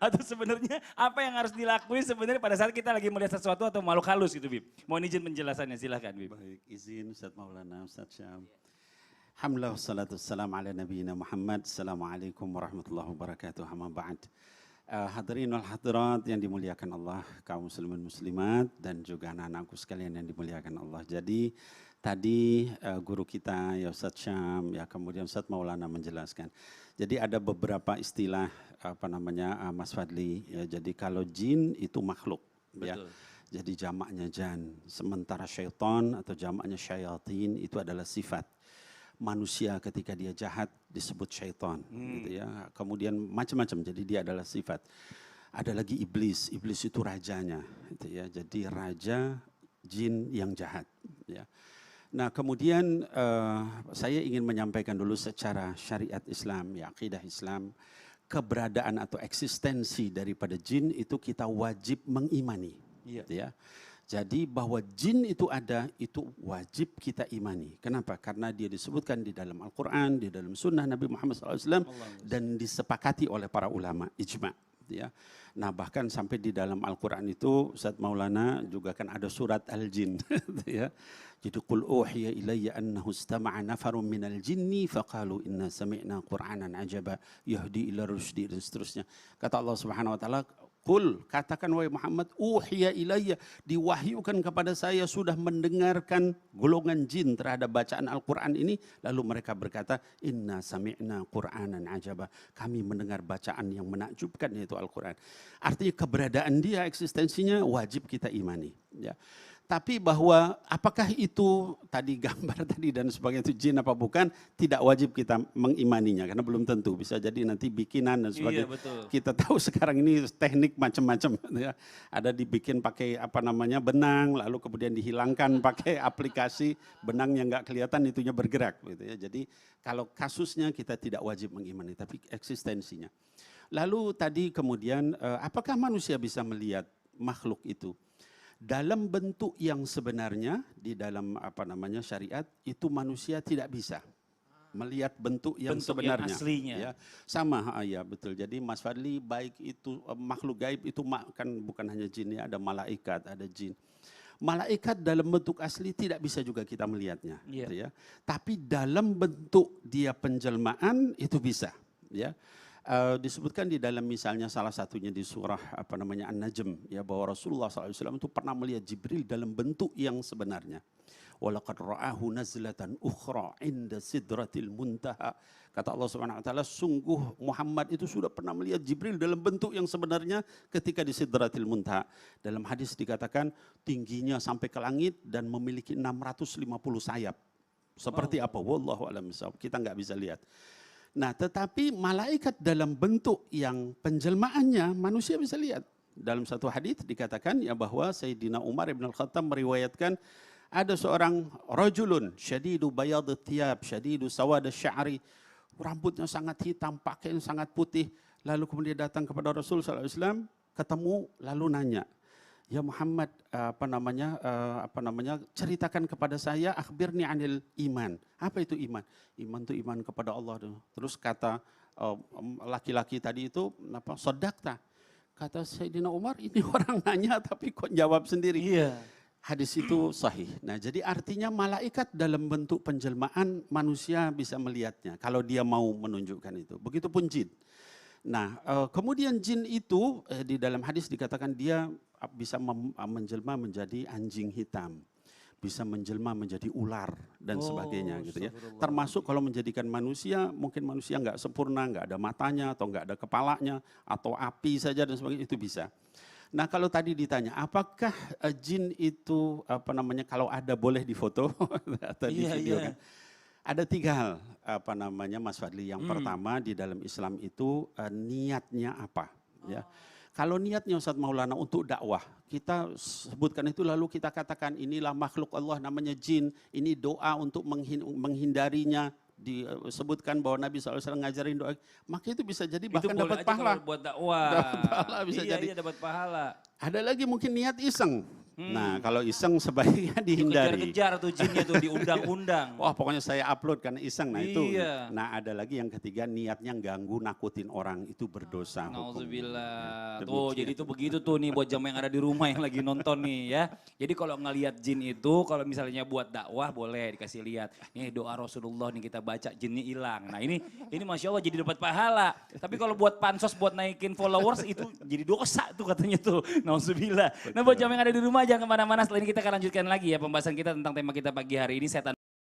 Atau sebenarnya apa yang harus dilakuin sebenarnya pada saat kita lagi melihat sesuatu atau makhluk halus gitu, Bib? Mohon izin penjelasannya, silahkan, Bib. Baik, izin Ustaz Maulana, Ustaz Syam. Alhamdulillah, wassalatu wassalamu ala nabiyina Muhammad. Assalamualaikum warahmatullahi wabarakatuh. Amma ba'd. Hadirin wal hadirat yang dimuliakan Allah, kaum muslimin muslimat dan juga anak-anakku sekalian yang dimuliakan Allah. Jadi tadi guru kita ya Ustaz Syam, ya kemudian Ustaz Maulana menjelaskan. Jadi ada beberapa istilah Mas Fadli, ya. Jadi kalau jin itu makhluk, ya. Jadi jamaknya jan, sementara syaitan atau jamaknya syayatin itu adalah sifat. Manusia ketika dia jahat disebut syaitan, gitu ya. Kemudian macam-macam, jadi dia adalah sifat. Ada lagi iblis, iblis itu rajanya, gitu ya. Jadi raja jin yang jahat, ya. Nah kemudian saya ingin menyampaikan dulu secara syariat Islam, ya akidah Islam, keberadaan atau eksistensi daripada jin itu kita wajib mengimani, ya. Jadi bahwa jin itu ada, itu wajib kita imani. Kenapa? Karena dia disebutkan di dalam Al-Quran, di dalam sunnah Nabi Muhammad SAW, dan disepakati oleh para ulama, ijma'. Ya. Nah bahkan sampai di dalam Al-Quran itu, Ustaz Maulana juga kan ada surat Al-Jin. Ya. Jadi, Qul uhiya ilayya annahu istama'a nafarun minal jinni, faqalu inna sami'na Qur'anan ajaba, yahdi ila rusydi, dan seterusnya. Kata Allah Subhanahu Wa Ta'ala, Qul, katakan wahai Muhammad, uhiya ilayya, diwahyukan kepada saya sudah mendengarkan golongan jin terhadap bacaan Al-Quran ini. Lalu mereka berkata, inna sami'na Qur'anan ajaba, kami mendengar bacaan yang menakjubkan, yaitu Al-Quran. Artinya keberadaan dia, eksistensinya wajib kita imani. Ya. Tapi bahwa apakah itu tadi gambar tadi dan sebagainya itu jin apa bukan, tidak wajib kita mengimaninya karena belum tentu, bisa jadi nanti bikinan dan sebagainya. Iya, betul. Kita tahu sekarang ini teknik macam-macam, ya. Ada dibikin pakai benang, lalu kemudian dihilangkan pakai aplikasi, benang yang nggak kelihatan itunya bergerak, gitu ya. Jadi kalau kasusnya kita tidak wajib mengimani, tapi eksistensinya. Lalu tadi kemudian apakah manusia bisa melihat makhluk itu? Dalam bentuk yang sebenarnya di dalam syariat itu manusia tidak bisa melihat bentuk yang sebenarnya, yang aslinya. Ya, sama, ya betul. Jadi Mas Fadli, baik itu makhluk gaib itu kan bukan hanya jin, ya, ada malaikat, ada jin. Malaikat dalam bentuk asli tidak bisa juga kita melihatnya, gitu ya. Tapi dalam bentuk dia penjelmaan itu bisa, ya. Disebutkan di dalam misalnya salah satunya di surah An-Najm, ya, bahwa Rasulullah SAW itu pernah melihat Jibril dalam bentuk yang sebenarnya. Walaqad ra'ahu nazlatan ukhra inda sidratil muntaha. Kata Allah Subhanahu Wa Taala, sungguh Muhammad itu sudah pernah melihat Jibril dalam bentuk yang sebenarnya ketika di sidratil muntaha. Dalam hadis dikatakan tingginya sampai ke langit dan memiliki 650 sayap. Seperti apa? Wallahu a'lam bishawab. Kita nggak bisa lihat. Nah, tetapi malaikat dalam bentuk yang penjelmaannya manusia bisa lihat. Dalam satu hadis dikatakan ya bahwa Sayyidina Umar ibn al-Khattab meriwayatkan ada seorang rajulun syadidu bayad thiyab, syadidu sawad sya'ri, rambutnya sangat hitam, pakaian sangat putih. Lalu kemudian datang kepada Rasul SAW, ketemu lalu nanya, ya Muhammad, ceritakan kepada saya, akhbirni anil iman. Apa itu iman? Iman itu iman kepada Allah. Terus kata laki-laki tadi itu, sodakta. Kata Sayyidina Umar, ini orang nanya tapi kok jawab sendiri. Iya. Hadis itu sahih. Nah, jadi artinya malaikat dalam bentuk penjelmaan manusia bisa melihatnya kalau dia mau menunjukkan itu. Begitupun jin. Nah, kemudian jin itu di dalam hadis dikatakan dia bisa menjelma menjadi anjing hitam, bisa menjelma menjadi ular dan sebagainya, gitu ya. Termasuk kalau menjadikan manusia, mungkin manusia nggak sempurna, nggak ada matanya atau nggak ada kepalanya atau api saja dan sebagainya, itu bisa. Nah, kalau tadi ditanya apakah jin itu kalau ada boleh difoto atau di video kan? Ada 3 hal Mas Fadli. Yang pertama di dalam Islam itu niatnya apa, ya. Kalau niatnya Ustaz Maulana untuk dakwah, kita sebutkan itu lalu kita katakan inilah makhluk Allah namanya jin, ini doa untuk menghindarinya, disebutkan bahwa Nabi SAW ngajarin doa, maka itu bisa jadi bahkan dapat pahala. Buat dakwah. Dapat pahala bisa jadi. Iya, dapat pahala. Ada lagi mungkin niat iseng. Nah kalau iseng sebaiknya dihindari. Dikejar-kejar tuh jinnya tuh diundang-undang. Wah pokoknya saya upload karena iseng. Nah itu. Iya. Nah ada lagi yang ketiga niatnya ganggu nakutin orang itu berdosa. Nauzubillah. hukumnya. Tuh jadi tuh begitu tuh nih buat jamaah yang ada di rumah yang lagi nonton nih ya. Jadi kalau ngelihat jin itu kalau misalnya buat dakwah boleh dikasih lihat. Nih doa Rasulullah nih kita baca jinnya hilang. Nah ini Masya Allah jadi dapat pahala. Tapi kalau buat pansos buat naikin followers itu jadi dosa tuh katanya tuh. Nauzubillah. Nah buat jamaah yang ada di rumah jangan kemana-mana. Setelah ini kita akan lanjutkan lagi ya pembahasan kita tentang tema kita pagi hari ini setan